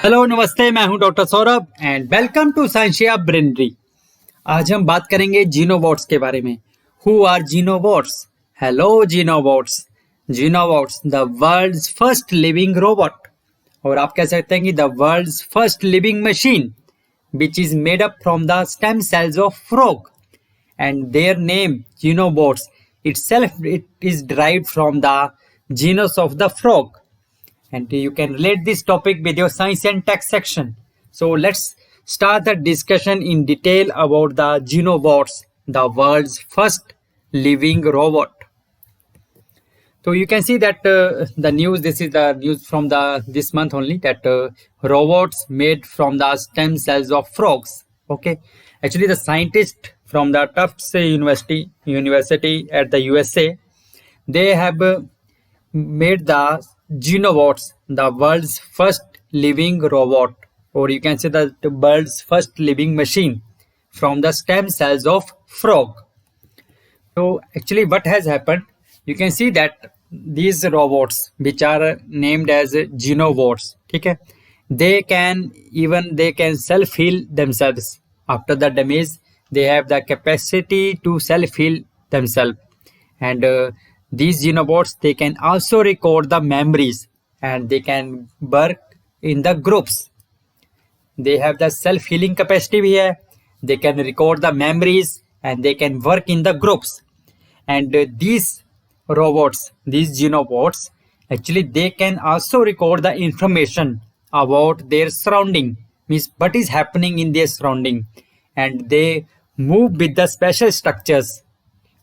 Hello नमस्ते, मैं हूं doctor Saurabh and welcome to Scientia Brainery. आज हम बात करेंगे जीनोबॉट्स के बारे में। Who are xenobots? Hello xenobots. Xenobots the world's first living robot, और आप कह सकते हैं कि the world's first living machine which is made up from the stem cells of frog, and their name Genobots itself it is derived from the genus of the frog, and you can relate this topic with your science and tech section. So let's start the discussion in detail about the Genobots, the world's first living robot. So you can see that the news, this is the news from the this month only, that robots made from the stem cells of frogs. Okay, actually the scientist from the Tufts University at the USA, they have made the Genobots, the world's first living robot, or you can say the world's first living machine from the stem cells of frog. So actually what has happened, you can see that these robots which are named as Genobots, okay, they can self heal themselves after the damage. They have the capacity to self heal themselves, and these Genobots, they can also record the memories, and they can work in the groups. They have the self healing capacity भी है, they can record the memories, and they can work in the groups. And these robots, these Genobots, actually they can also record the information about their surrounding, means what is happening in their surrounding, and they move with the special structures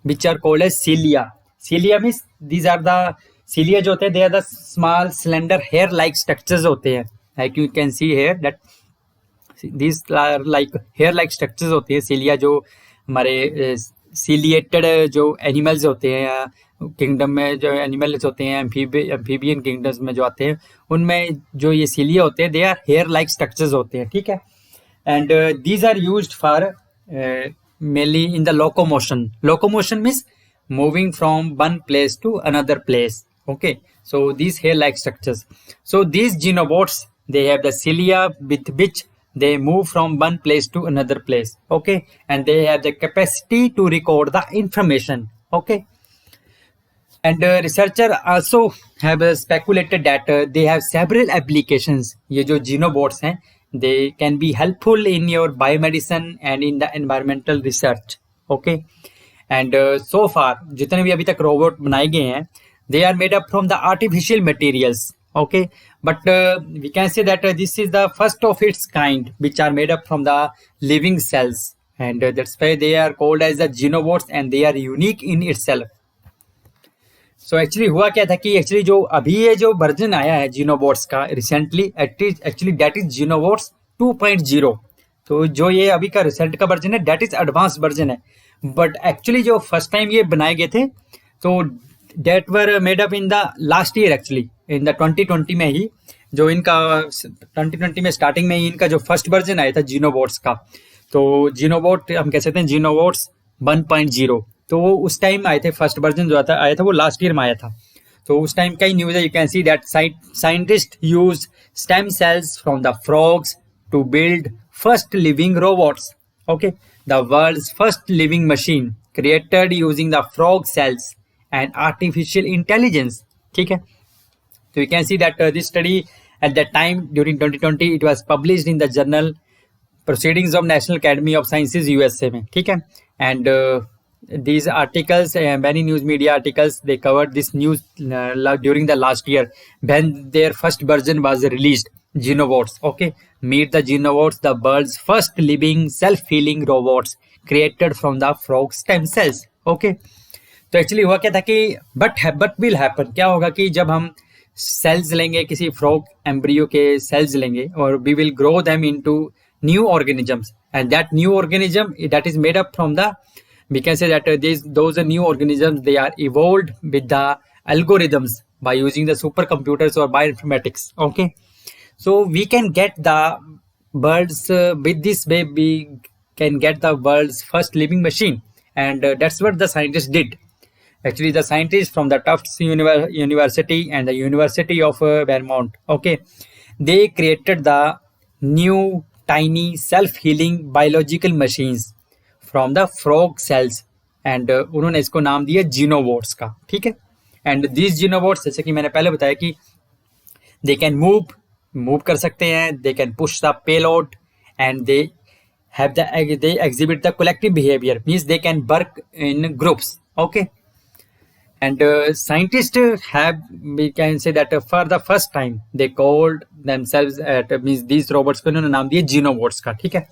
which are called as cilia. Cilia means these are the cilia जो होते हैं, they are the small slender hair like structures होते हैं, like you can see here that these are like hair like structures होती है cilia, जो हमारे ciliated जो एनिमल्स होते हैं या किंगडम में जो एनिमल्स होते हैं, एम्फीबियन किंगडम्स में जो आते हैं, उनमें जो ये cilia होते हैं, they are hair like structures होते हैं, ठीक है. And these are used for mainly in the locomotion means moving from one place to another place. Okay, so these hair like structures, so these Genobots, they have the cilia with which they move from one place to another place. Okay, and they have the capacity to record the information. Okay, and researcher also have speculated that they have several applications. ये जो Genobots हैं, they can be helpful in your biomedicine and in the environmental research. Okay, and so far जितने भी अभी तक robot बनाए गए हैं, they are made up from the artificial materials. Okay, but we can say that this is the first of its kind which are made up from the living cells, and that's why they are called as the Genobots, and they are unique in itself. So actually हुआ क्या था कि actually जो अभी ये जो version आया है जीनोबॉट्स का रिसेंटली, एक्चुअली दैट इज जीनोबॉट्स 2.0. तो जो ये अभी का रिसेंट का वर्जन है, दैट इज एडवांस वर्जन है. बट एक्चुअली जो फर्स्ट टाइम ये बनाए गए थे, तो that were made up in the last year, actually in the 2020 में ही, जो इनका 2020 में स्टार्टिंग में ही इनका जो फर्स्ट वर्जन आया था जीनोबॉट्स का, तो जीनोबॉट हम कह सकते हैं जीनोबॉट्स 1.0. तो वो उस टाइम आए थे, फर्स्ट वर्जन जो आया था वो लास्ट ईयर में आया था. तो उस टाइम का ही न्यूज है. You can see that scientist use stem cells from the frogs to build first living robots. Okay, the world's first living machine created using the frog cells and artificial intelligence. ठीक है, तो you can see that this study at that time during 2020 it was published in the journal proceedings of national academy of sciences USA में. ठीक है, and these articles, many news media articles, they covered this news during the last year when their first version was released, Genobots. Okay, meet the Genobots, the world's first living self-healing robots created from the frog stem cells. Okay, तो actually हुआ क्या था कि but will happen, क्या होगा कि जब हम सेल्स लेंगे, किसी फ्रॉग एम्ब्रियो के सेल्स लेंगे, और we will grow them into new organisms, and that new organism that is made up from the, we can say that those new organisms, they are evolved with the algorithms by using the supercomputers or bioinformatics. Okay, so we can get the world's with this way we can get the world's first living machine, and that's what the scientists did. Actually, the scientists from the Tufts University and the University of Vermont. Okay, they created the new tiny self-healing biological machines from the frog cells and उन्होंने इसको नाम दिया जीनोबोट्स का, ठीक है। And this जीनोबोट्स, जैसे कि मैंने पहले बताया कि दे कैन मूव कर सकते हैं, they can push the payload and they exhibit the collective behavior, means they can work in groups, okay। And scientists have, we can say that for the first time they called themselves means these robots को उन्होंने नाम दिया जीनोबोट्स का, ठीक है।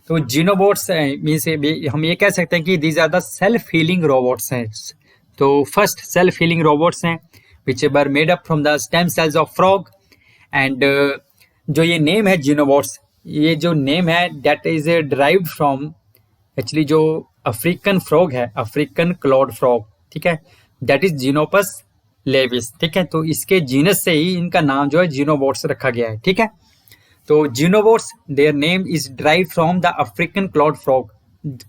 तो जीनोबोट्स means हम ये कह सकते हैं कि these are the self healing robots हैं। तो फर्स्ट सेल्फ हीलिंग रोबोट्स हैं which were made up from the stem cells of frog. And जो ये नेम है जीनोबोट्स, ये जो नेम है that is derived from actually जो अफ्रीकन फ्रॉग है, अफ्रीकन क्लॉड फ्रॉग, ठीक है, दैट इज जीनोपस लेविस, ठीक है। तो इसके जीनस से ही इनका नाम जो है जीनोबोट्स रखा गया है, ठीक है। तो xenobots their name is derived from the African clawed frog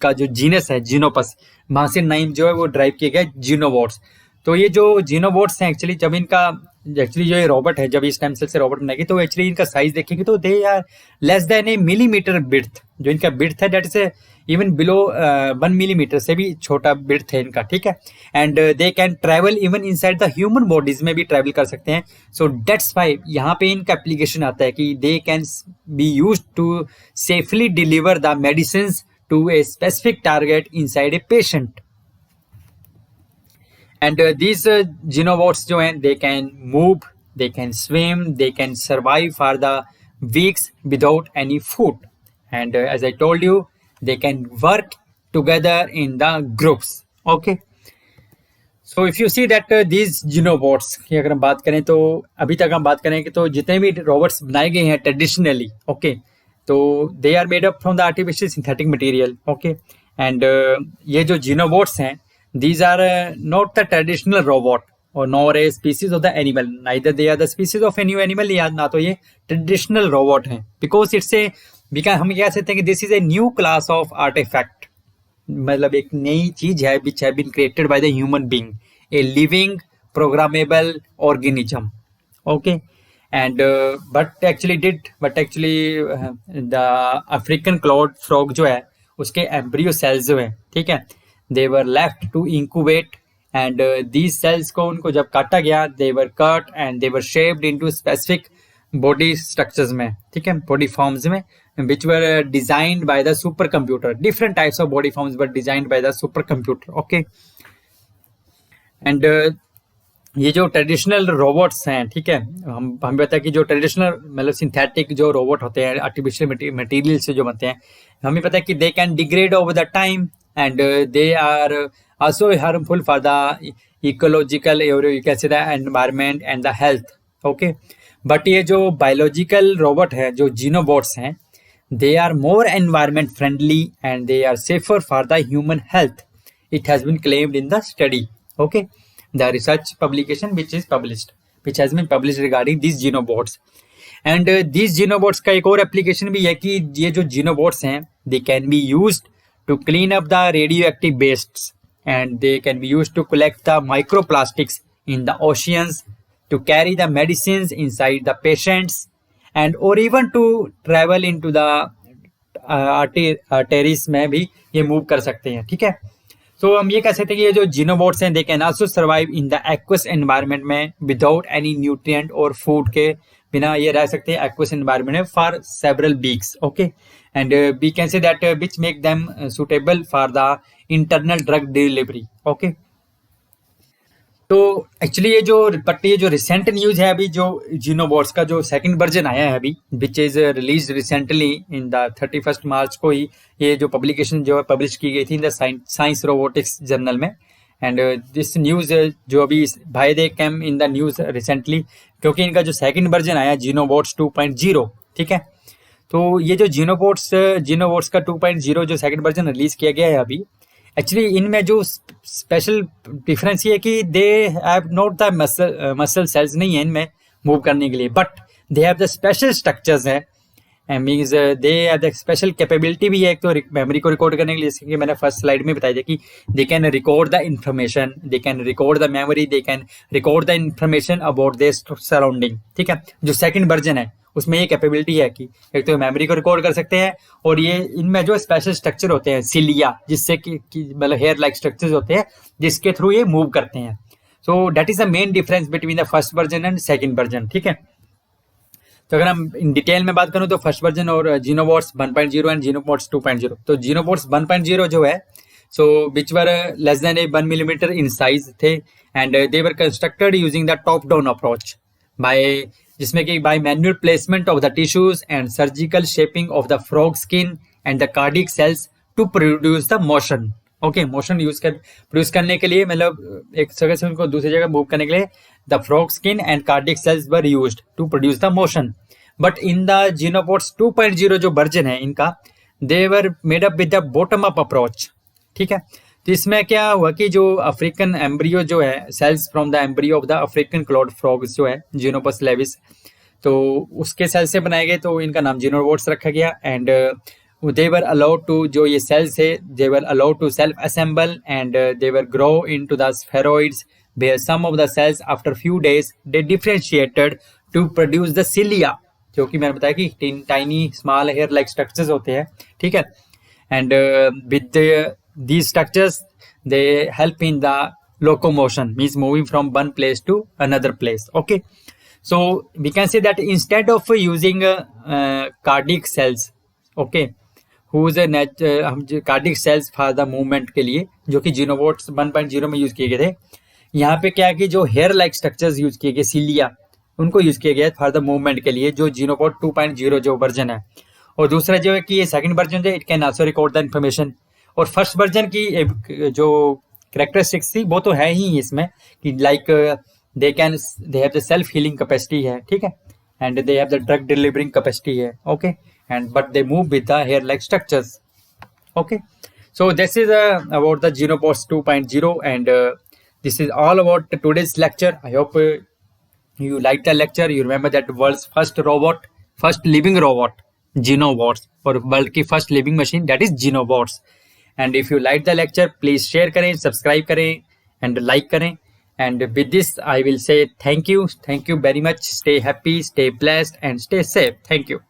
का जो जीनस है जीनोपस, वहां से नाम जो है वो ड्राइव किया गया जीनोबोट्स। तो ये जो जीनोबोट्स हैं एक्चुअली जब इनका एक्चुअली जो ये रोबोट है, जब इस स्टेम सेल से रोबोट बनाएगी तो एक्चुअली इनका साइज देखेंगे तो they are less than a millimetre width, जो इनका बिड्थ है that is even below 1 millimetre से भी छोटा बिड्थ है इनका, ठीक है। And they can travel even inside the human bodies में भी ट्रैवल कर सकते हैं। सो दैट्स वाई यहाँ पे इनका एप्लीकेशन आता है कि they can be use to safely deliver the medicine to a specific target inside a patient. And these genobots जो हैं they can move, they can swim, they can survive for the weeks without any food. And as I told you, they can work together in the groups. Okay. So if you see that these genobots की अगर हम बात करें तो अभी तक हम बात करें कि तो जितने भी रोबोट्स बनाए गए हैं ट्रेडिशनली, ओके, तो they are made up from the artificial synthetic material, okay. And ये जो जीनोबोट्स हैं these are not the traditional robot और nor a species of the animal, neither they are the species of a new animal, या ना तो ये traditional robot हैं, because it's a हम कह सकते हैं कि this is a new class of artifact, मतलब एक नई चीज है which have been created by the human being, a living programmable organism, okay. And but actually the African cloud frog जो है उसके embryo cells जो हैं, ठीक है, they were left to incubate and these cells को उनको जब काटा गया they were cut and they were shaped into specific body structures में, ठीक है, body forms में which were designed by the supercomputer. Different types of body forms were designed by the supercomputer, okay. And ये जो traditional robots हैं, ठीक है, हम बताया कि जो ट्रेडिशनल मतलब सिंथेटिक जो रोबोट होते हैं आर्टिफिशियल मटेरियल से जो बनते हैं, हमें पता है कि they can degrade over the time and they are also harmful for the ecological environment and the health, okay. But ये जो बायोलॉजिकल रोबोट है जो जीनोबोट्स हैं they are more environment friendly and they are safer for the human health, it has been claimed in the study, okay, the research publication which has been published regarding these genobots. And these genobots का एक और application भी है कि ये जो genobots हैं they can be used to clean up the radioactive wastes and they can be used to collect the microplastics in the oceans, to carry the medicines inside the patients and or even to travel into the arteries में भी ये move कर सकते हैं, ठीक है। तो हम ये कह सकते हैं कि ये जो जीनोबोट्स हैं they can also survive in the aqueous environment में विदाउट एनी न्यूट्रिएंट और फूड के बिना ये रह सकते हैं एक्वस एनवायरनमेंट में for several weeks, okay. And we can say that which make them suitable for the internal drug delivery, okay. तो एक्चुअली ये जो रिसेंट न्यूज है अभी जो जीनोबोट्स का जो सेकंड वर्जन आया है अभी which is release recently in the 31 मार्च को ही ये जो पब्लिकेशन जो है पब्लिश की गई थी in the science robotics journal में। एंड दिस न्यूज जो अभी भाई they came in the news recently क्योंकि इनका जो सेकंड वर्जन आया जीनोबोट्स 2.0, ठीक है। तो ये जो जीनोबोट्स का 2.0 जो सेकंड वर्जन रिलीज किया गया है अभी, एक्चुअली इनमें जो स्पेशल डिफरेंस ये है कि they have not the muscle cells नहीं है इनमें मूव करने के लिए, but they have the special structures है and means they have the special capability भी है एक तो मेमोरी को रिकॉर्ड करने के लिए, जैसे कि मैंने फर्स्ट स्लाइड में बताया था कि they can record the information, they can record the memory, they can record the information about their surrounding, ठीक है। जो सेकंड वर्जन है उसमें ये कैपेबिलिटी है कि एक तो मेमोरी को रिकॉर्ड कर सकते हैं, और ये इनमें जो स्पेशल स्ट्रक्चर होते हैं सिलिया, जिससे कि मतलब हेयर लाइक स्ट्रक्चर्स होते हैं जिसके थ्रू ये मूव करते हैं। So that is the main difference between the first version and second version, ठीक है। तो अगर हम इन डिटेल में बात करूं तो फर्स्ट वर्जन और जीनोबॉट्स 1.0 एंड जीनोबॉट्स 2.0। तो जीनोबॉट्स 1.0 जो है so which were less than 1 millimetre in size थे, and they were constructed using the top down approach by, जिसमें कि by manual placement of the tissues and surgical shaping of the frog skin and the cardiac cells to produce the motion. Okay, motion produce करने के लिए, मतलब एक जगह से उनको दूसरी जगह मूव करने के लिए the frog skin and cardiac cells were used to produce the motion. But in the xenobots 2.0 जो वर्जन है इनका, they were made up with the bottom up approach, ठीक है। तो इसमें क्या हुआ कि जो अफ्रीकन एम्ब्रियो जो है, cells from the embryo of the African clawed frogs जो है जीनोपस लेविस, तो उसके सेल से बनाए गए, तो इनका नाम जीनोबॉट्स रखा गया। And they were allowed to, जो ये cells है, they were allowed to self assemble and they were grow into the spheroids, where some of the cells after few days they differentiated to produce the cilia, जो कि मैंने बताया कि tiny small hair like structures होते हैं, ठीक है। and with these structures they help in the locomotion, means moving from one place to another place, okay। so we can say that instead of using cardiac cells, okay, whose हम cardiac cells for the movement के लिए, जो कि जीनोबॉट्स 1.0 में use किए गए थे, यहाँ पे क्या है कि जो हेयर लाइक स्ट्रक्चर्स यूज किए गए सिलिया, उनको यूज किया गया फॉर द मूवमेंट के लिए, जो जीनोबॉट 2.0 जो वर्जन है। और दूसरा जो है कि ये सेकंड वर्जन जो it can also record the information. और फर्स्ट वर्जन की जो कैरेक्टरिस्टिक्स थी वो तो है ही इसमें कि like they have the self healing capacity है, ठीक है, and they have the drug delivering capacity है, okay, and but they move with the hair like structures, okay। so this is about the Genobots 2.0, and this is all about today's lecture. I hope you liked the lecture. You remember that world's first robot, first living robot, Genobots, और world की first living machine, that is Genobots। and if you like the lecture, please share करें, subscribe करें and like करें। and with this I will say thank you very much, stay happy, stay blessed and stay safe, thank you।